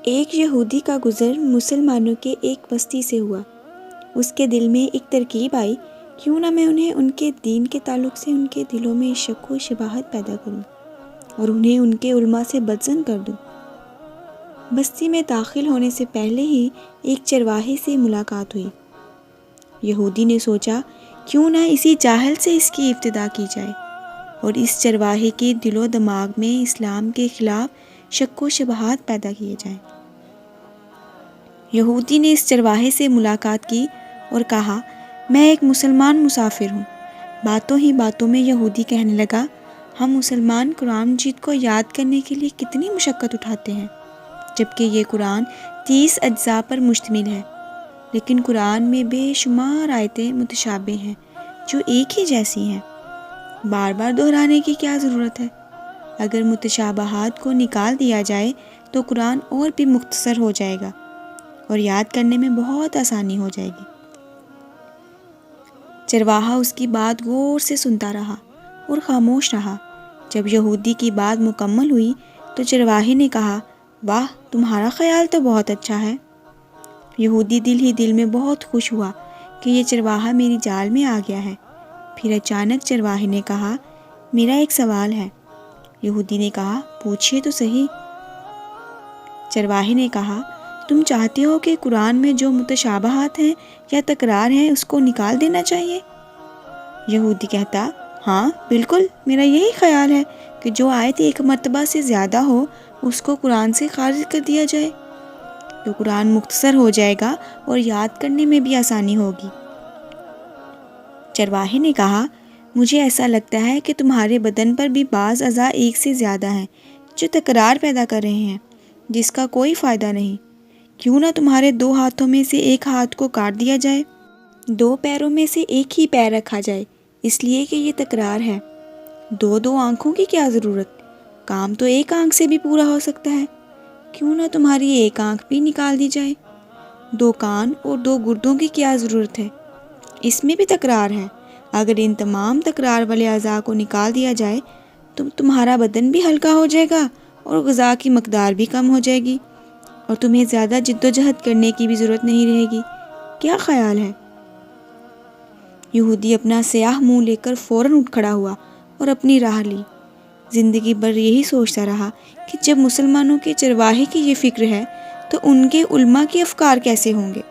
ایک یہودی کا گزر مسلمانوں کے ایک بستی سے ہوا۔ اس کے دل میں ایک ترکیب آئی، کیوں نہ میں انہیں ان کے دین کے تعلق سے ان کے دلوں میں شک و شبہات پیدا کروں اور انہیں ان کے علماء سے بدظن کر دوں۔ بستی میں داخل ہونے سے پہلے ہی ایک چرواہے سے ملاقات ہوئی۔ یہودی نے سوچا کیوں نہ اسی جاہل سے اس کی ابتدا کی جائے اور اس چرواہے کے دل و دماغ میں اسلام کے خلاف شک و شبہات پیدا کیے جائیں۔ یہودی نے اس چرواہے سے ملاقات کی اور کہا، میں ایک مسلمان مسافر ہوں۔ باتوں ہی باتوں میں یہودی کہنے لگا، ہم مسلمان قرآن مجید کو یاد کرنے کے لیے کتنی مشقت اٹھاتے ہیں، جبکہ یہ قرآن 30 اجزاء پر مشتمل ہے، لیکن قرآن میں بے شمار آیتیں متشابہ ہیں جو ایک ہی جیسی ہیں، بار بار دہرانے کی کیا ضرورت ہے؟ اگر متشابہات کو نکال دیا جائے تو قرآن اور بھی مختصر ہو جائے گا اور یاد کرنے میں بہت آسانی ہو جائے گی۔ چرواہا اس کی بات غور سے سنتا رہا اور خاموش رہا۔ جب یہودی کی بات مکمل ہوئی تو چرواہے نے کہا، واہ، تمہارا خیال تو بہت اچھا ہے۔ یہودی دل ہی دل میں بہت خوش ہوا کہ یہ چرواہا میری جال میں آ گیا ہے۔ پھر اچانک چرواہے نے کہا، میرا ایک سوال ہے۔ یہودی نے کہا، پوچھئے تو صحیح۔ چرواہے نے کہا، تم چاہتے ہو کہ قرآن میں جو متشابہات ہیں یا تکرار ہیں اس کو نکال دینا چاہیے؟ یہودی کہتا، ہاں بالکل، میرا یہی خیال ہے کہ جو آیت ایک مرتبہ سے زیادہ ہو اس کو قرآن سے خارج کر دیا جائے تو قرآن مختصر ہو جائے گا اور یاد کرنے میں بھی آسانی ہوگی۔ چرواہے نے کہا، مجھے ایسا لگتا ہے کہ تمہارے بدن پر بھی بعض اعضاء ایک سے زیادہ ہیں جو تکرار پیدا کر رہے ہیں جس کا کوئی فائدہ نہیں۔ کیوں نہ تمہارے 2 ہاتھوں میں سے ایک ہاتھ کو کاٹ دیا جائے، 2 پیروں میں سے ایک ہی پیر رکھا جائے، اس لیے کہ یہ تکرار ہے۔ 2 آنکھوں کی کیا ضرورت؟ کام تو ایک آنکھ سے بھی پورا ہو سکتا ہے۔ کیوں نہ تمہاری ایک آنکھ بھی نکال دی جائے؟ 2 کان اور 2 گردوں کی کیا ضرورت ہے؟ اس میں بھی تکرار ہے۔ اگر ان تمام تکرار والے اعضاء کو نکال دیا جائے تو تمہارا بدن بھی ہلکا ہو جائے گا اور غذا کی مقدار بھی کم ہو جائے گی اور تمہیں زیادہ جد و جہد کرنے کی بھی ضرورت نہیں رہے گی۔ کیا خیال ہے؟ یہودی اپنا سیاہ منہ لے کر فوراً اٹھ کھڑا ہوا اور اپنی راہ لی۔ زندگی بھر یہی سوچتا رہا کہ جب مسلمانوں کے چرواہے کی یہ فکر ہے تو ان کے علماء کے افکار کیسے ہوں گے۔